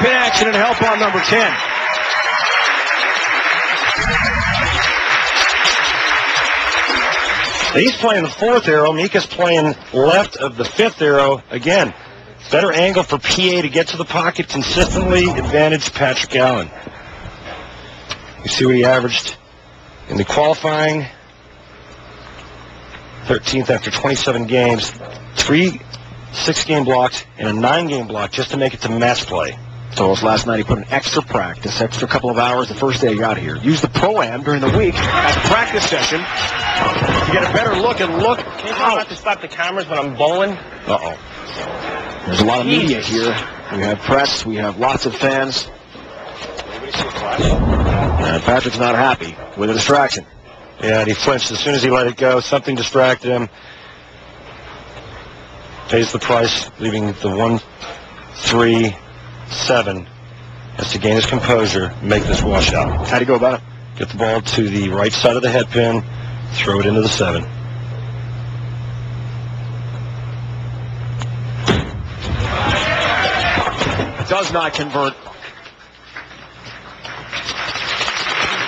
pin action and help on number 10. He's playing the fourth arrow. Mika's playing left of the fifth arrow. Again, better angle for PA to get to the pocket consistently. Advantage Patrick Allen. You see what he averaged in the qualifying. 13th after 27 games. 3 6-game blocks and a 9-game block just to make it to match play. So last night he put an extra practice, extra couple of hours the first day he got here. Used the Pro-Am during the week as a practice session to get a better look and look. Can you tell not to stop the cameras when I'm bowling? Uh-oh. There's a lot of media here. We have press. We have lots of fans. And Patrick's not happy with a distraction. Yeah, and he flinched as soon as he let it go. Something distracted him. Pays the price, leaving the 1-3-7. Has to gain his composure, make this washout. How'd he go about it? Get the ball to the right side of the head pin, throw it into the 7. Does not convert.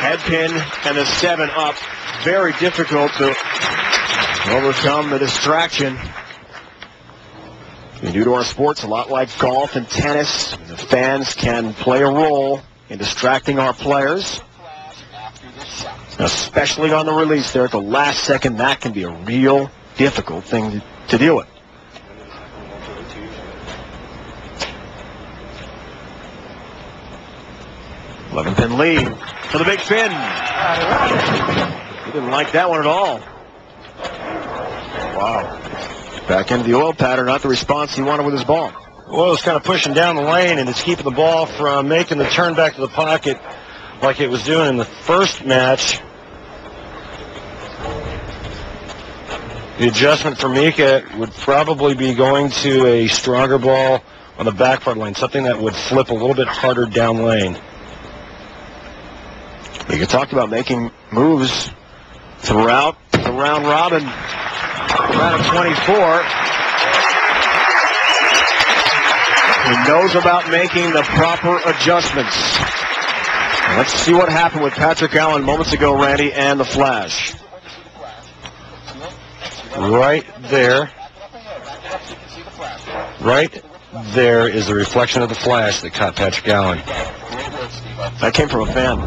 Head pin and the 7 up. Very difficult to overcome the distraction. Due to our sports, a lot like golf and tennis, the fans can play a role in distracting our players. Especially on the release there at the last second, that can be a real difficult thing to deal with. Pin lead for the big fin. He didn't like that one at all. Wow. Back into the oil pattern, not the response he wanted with his ball. Oil's kind of pushing down the lane, and it's keeping the ball from making the turn back to the pocket like it was doing in the first match. The adjustment for Mika would probably be going to a stronger ball on the back part lane, something that would flip a little bit harder down lane. Mika talked about making moves throughout the round robin. Round of 24. He knows about making the proper adjustments. Let's see what happened with Patrick Allen moments ago, Randy, and the flash. Right there. Right there is the reflection of the flash that caught Patrick Allen. That came from a fan.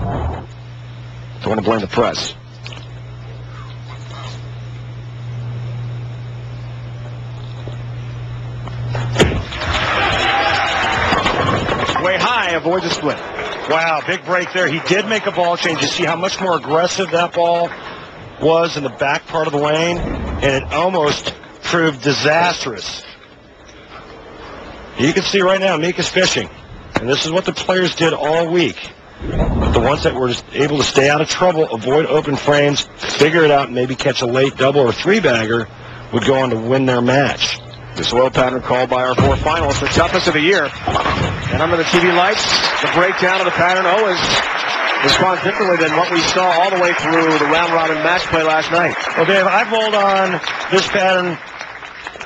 Don't want to blame the press. Way high, avoids a split. Wow, big break there. He did make a ball change. You see how much more aggressive that ball was in the back part of the lane, and it almost proved disastrous. You can see right now Mika's fishing, and this is what the players did all week. The ones that were able to stay out of trouble, avoid open frames, figure it out, and maybe catch a late double or 3-bagger would go on to win their match. This oil pattern called by our 4 finalists, the toughest of the year. And under the TV lights, the breakdown of the pattern always responds differently than what we saw all the way through the round-robin match play last night. Well, Dave, I bowled on this pattern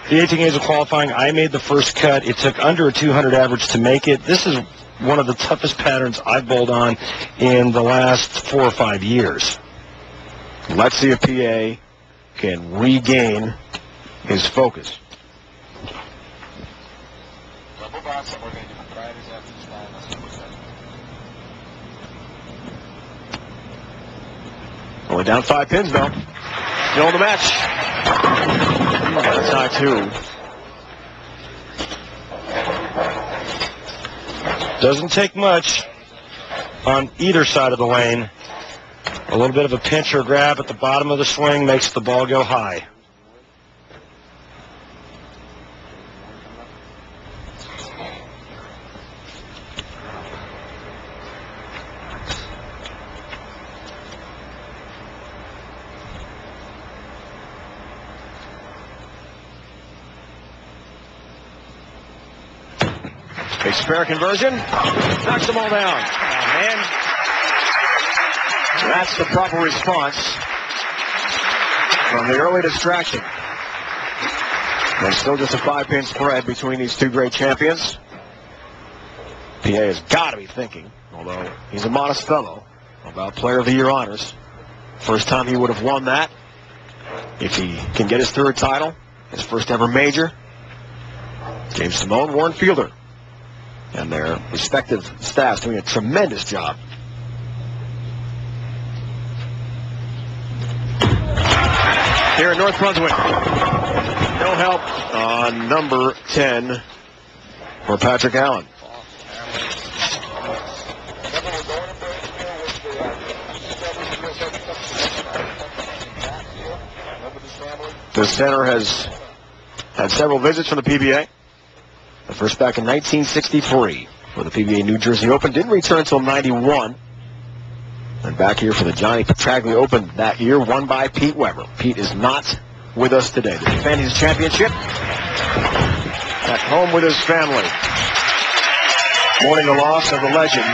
the 18 games of qualifying. I made the first cut. It took under a 200 average to make it. This is one of the toughest patterns I've bowled on in the last 4 or 5 years. Let's see if PA can regain his focus. Only down 5 pins, though. Still in the match. That's high, too. Doesn't take much on either side of the lane. A little bit of a pinch or grab at the bottom of the swing makes the ball go high. A spare conversion. Knocks the ball down. And that's the proper response from the early distraction. There's still just a 5-pin spread between these two great champions. PA PA has got to be thinking, although he's a modest fellow, about Player of the Year honors. First time he would have won that. If he can get his third title, his first ever major. James Simone, Warren Fielder, and their respective staffs doing a tremendous job. Here in North Brunswick, no help on number 10 for Patrick Allen. The center has had several visits from the PBA. The first back in 1963 for the PBA New Jersey Open. Didn't return until 91. And back here for the Johnny Petraglia Open that year, won by Pete Weber. Pete is not with us today. The defending championship at home with his family. Mourning the loss of the legend